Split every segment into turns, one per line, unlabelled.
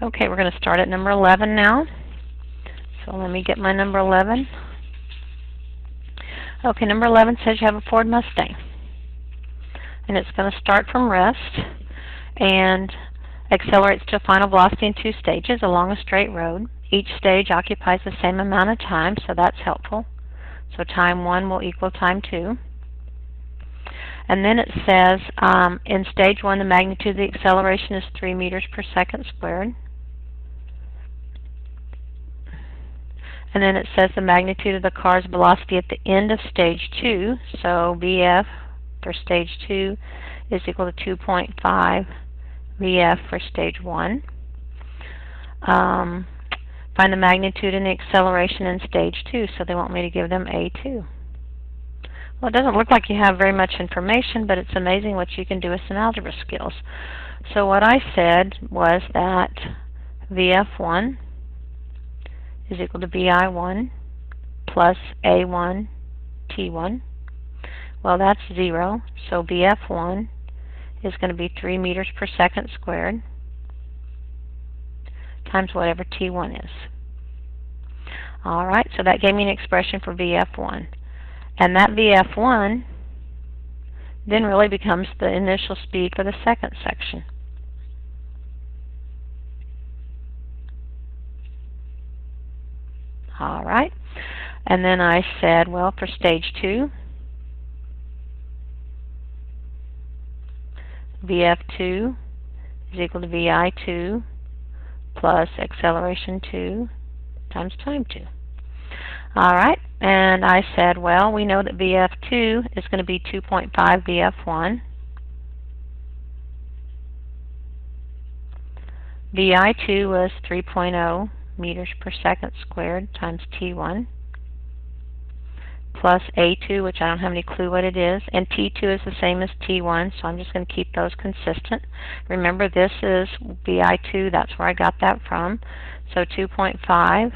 Okay, we're going to start at number 11 now. So let me get my number 11. Okay, number 11 says you have a Ford Mustang. And it's going to start from rest and accelerates to a final velocity in 2 stages along a straight road. Each stage occupies the same amount of time, so that's helpful. So time 1 will equal time 2. And then it says in stage 1 the magnitude of the acceleration is 3 meters per second squared. And then it says the magnitude of the car's velocity at the end of stage 2, so VF for stage 2 is equal to 2.5 VF for stage 1. Find the magnitude and the acceleration in stage 2, so they want me to give them A2. Well, it doesn't look like you have very much information, but it's amazing what you can do with some algebra skills. So what I said was that VF1 is equal to VI1 plus A1 T1. Well, that's 0, so VF1 is going to be 3 meters per second squared times whatever T1 is. Alright, so that gave me an expression for VF1. And that VF1 then really becomes the initial speed for the second section. Alright, and then I said, well, for stage 2, VF2 is equal to VI2 plus acceleration 2 times time 2. Alright, and I said, well, we know that VF2 is going to be 2.5 VF1. VI2 was 3.0 meters per second squared times T1 plus A2, which I don't have any clue what it is, and T2 is the same as T1, so I'm just going to keep those consistent. Remember, this is VI2, that's where I got that from. So 2.5,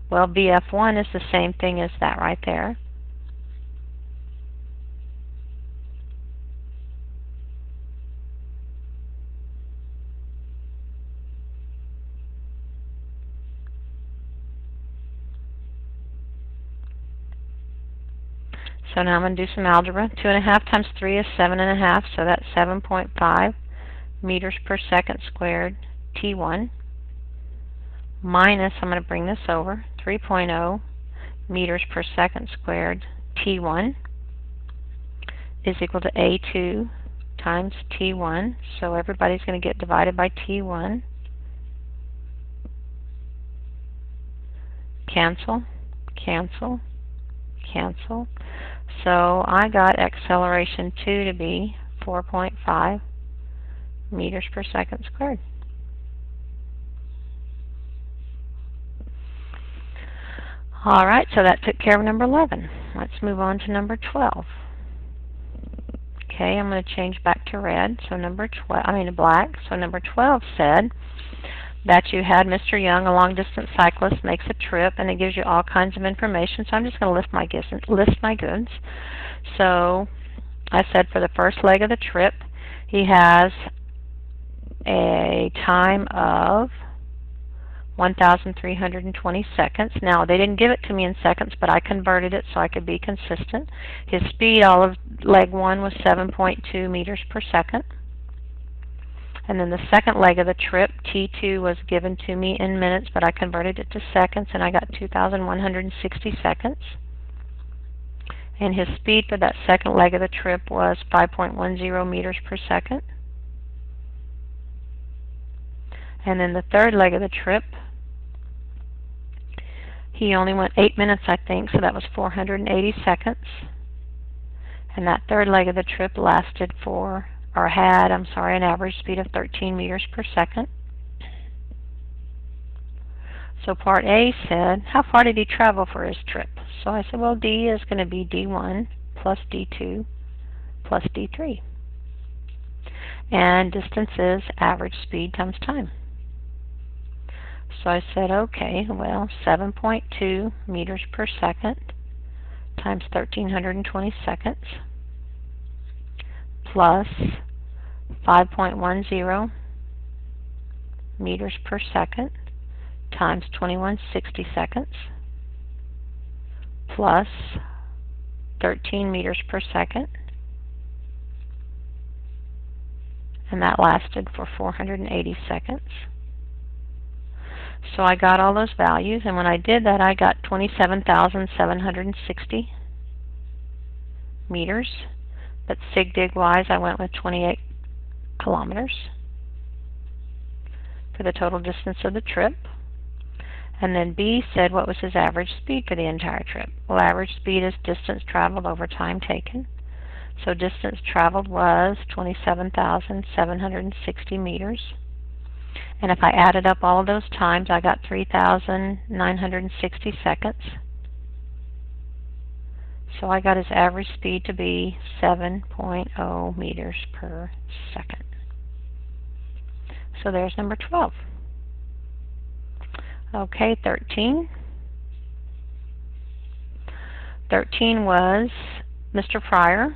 well, VF1 is the same thing as that right there. So now I'm going to do some algebra. 2.5 times 3 is 7.5, so that's 7.5 meters per second squared T1 minus, I'm going to bring this over, 3.0 meters per second squared T1 is equal to A2 times T1. So everybody's going to get divided by T1. Cancel, cancel, cancel. So I got acceleration 2 to be 4.5 meters per second squared. Alright, so that took care of number 11. Let's move on to number 12. Okay, I'm going to change back to red, so black. So number 12 said that you had Mr. Young, a long-distance cyclist, makes a trip, and it gives you all kinds of information. So I'm just going to list my goods. So I said for the first leg of the trip, he has a time of 1,320 seconds. Now, they didn't give it to me in seconds, but I converted it so I could be consistent. His speed, all of leg 1, was 7.2 meters per second. And then the second leg of the trip, T2, was given to me in minutes, but I converted it to seconds, and I got 2,160 seconds. And his speed for that second leg of the trip was 5.10 meters per second. And then the third leg of the trip, he only went 8 minutes, I think, so that was 480 seconds. And that third leg of the trip lasted an average speed of 13 meters per second. So part A said, how far did he travel for his trip? So I said, well, D is going to be D1 plus D2 plus D3. And distance is average speed times time. So I said, okay, well, 7.2 meters per second times 1,320 seconds plus 5.10 meters per second times 2160 seconds plus 13 meters per second, and that lasted for 480 seconds. So I got all those values, and when I did that, I got 27,760 meters, but sig-dig-wise, I went with 28 kilometers for the total distance of the trip. And then B said what was his average speed for the entire trip. Well, average speed is distance traveled over time taken. So distance traveled was 27,760 meters. And if I added up all of those times, I got 3,960 seconds. So I got his average speed to be 7.0 meters per second. So there's number 12. Okay, 13. 13 was Mr. Pryor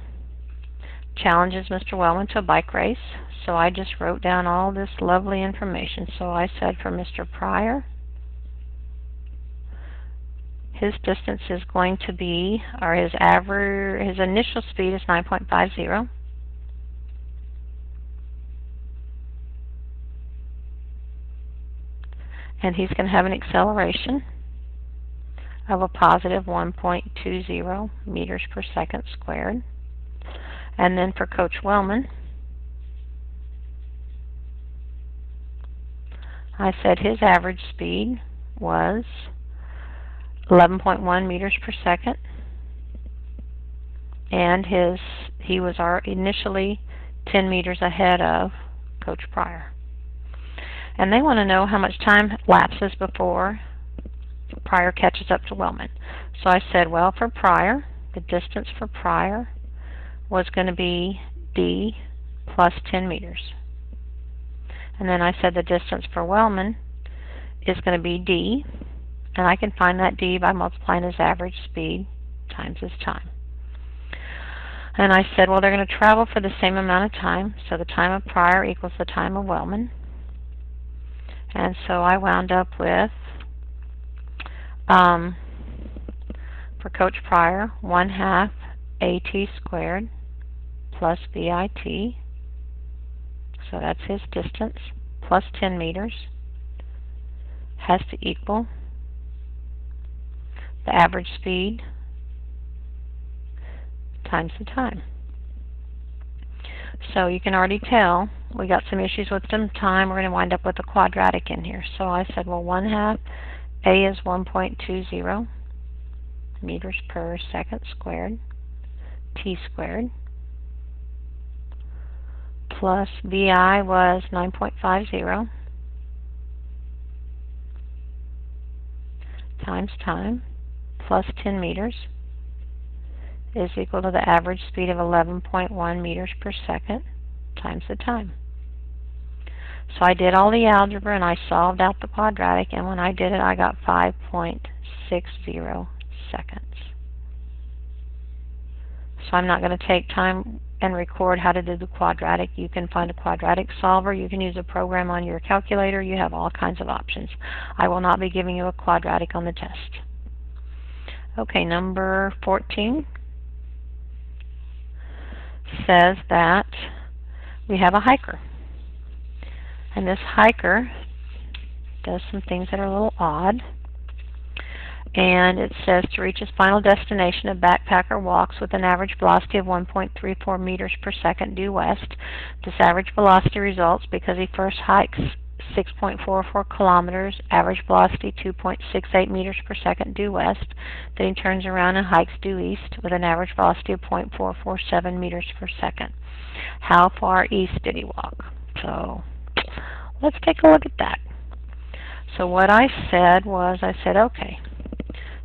challenges Mr. Wellman to a bike race. So I just wrote down all this lovely information. So I said for Mr. Pryor, his distance is going to be, or his initial speed is 9.50. And he's going to have an acceleration of a positive 1.20 meters per second squared. And then for Coach Wellman, I said his average speed was 11.1 meters per second, and he was initially 10 meters ahead of Coach Pryor. And they want to know how much time lapses before Pryor catches up to Wellman. So I said, well, for Pryor, the distance for Pryor was going to be D plus 10 meters. And then I said the distance for Wellman is going to be D, and I can find that D by multiplying his average speed times his time. And I said, well, they're going to travel for the same amount of time, so the time of Pryor equals the time of Wellman. And so I wound up with, for Coach Pryor, 1/2 AT squared plus BIT. So that's his distance, plus 10 meters, has to equal the average speed times the time. So you can already tell we got some issues with some time. We're going to wind up with a quadratic in here. So I said, well, 1/2 A is 1.20 meters per second squared, T squared, plus BI was 9.50 times time plus 10 meters is equal to the average speed of 11.1 meters per second times the time. So I did all the algebra and I solved out the quadratic, and when I did it I got 5.60 seconds. So I'm not going to take time and record how to do the quadratic. You can find a quadratic solver. You can use a program on your calculator. You have all kinds of options. I will not be giving you a quadratic on the test. Okay, number 14 says that we have a hiker. And this hiker does some things that are a little odd. And it says to reach his final destination, a backpacker walks with an average velocity of 1.34 meters per second due west. This average velocity results because he first hikes 6.44 kilometers, average velocity 2.68 meters per second due west. Then he turns around and hikes due east with an average velocity of 0.447 meters per second. How far east did he walk? So let's take a look at that. So what I said was, okay,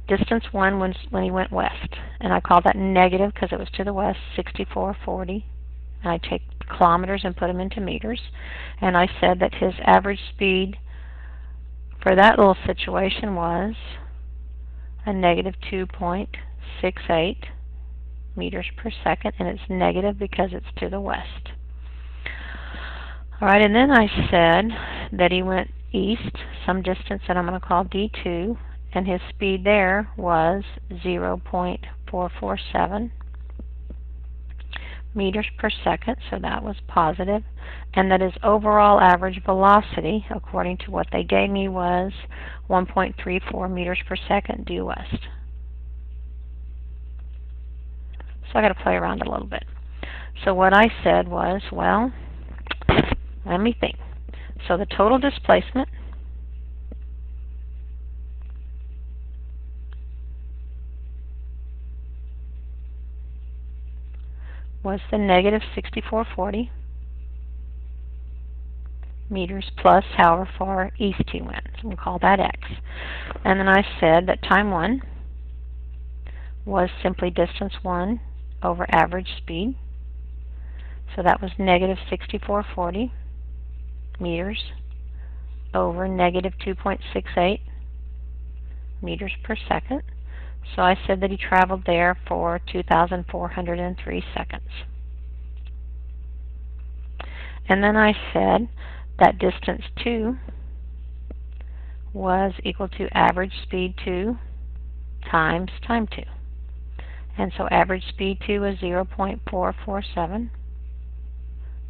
distance 1 was when he went west, and I call that negative because it was to the west, 6440. And I take kilometers and put them into meters. And I said that his average speed for that little situation was a negative 2.68 meters per second, and it's negative because it's to the west. All right, and then I said that he went east some distance that I'm going to call D2, and his speed there was 0.447 meters per second, so that was positive, and that his overall average velocity, according to what they gave me, was 1.34 meters per second due west. So I got to play around a little bit. So what I said was, well, let me think. So the total displacement was the negative 6440 meters plus however far east he went. So we'll call that x. And then I said that time 1 was simply distance 1 over average speed. So that was negative 6440 meters over negative 2.68 meters per second. So I said that he traveled there for 2,403 seconds. And then I said that distance 2 was equal to average speed 2 times time 2. And so average speed 2 was 0.447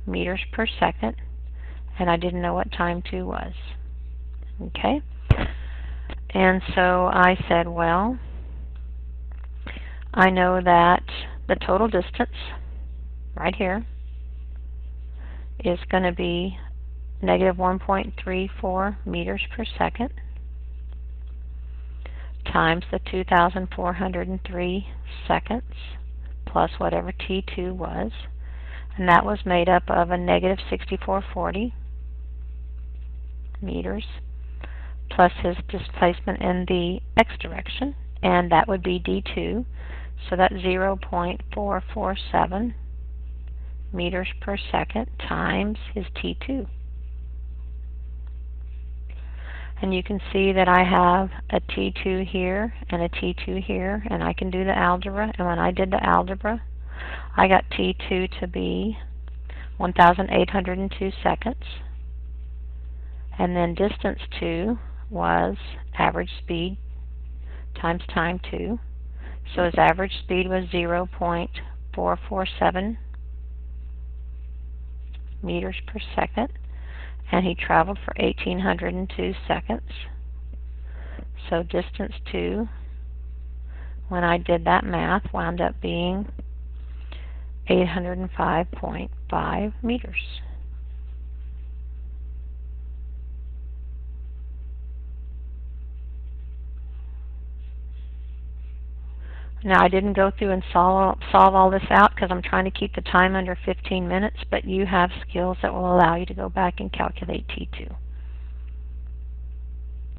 meters per second, and I didn't know what time 2 was. Okay? And so I said, well, I know that the total distance right here is going to be negative 1.34 meters per second times the 2,403 seconds plus whatever T2 was, and that was made up of a negative 6440 meters plus his displacement in the x direction, and that would be D2, so that's 0.447 meters per second times his T2. And you can see that I have a T2 here and a T2 here, and I can do the algebra, and when I did the algebra, I got T2 to be 1,802 seconds, and then distance 2 was average speed times time 2, so his average speed was 0.447 meters per second, and he traveled for 1,802 seconds. So distance 2, when I did that math, wound up being 805.5 meters. Now, I didn't go through and solve all this out because I'm trying to keep the time under 15 minutes, but you have skills that will allow you to go back and calculate T2.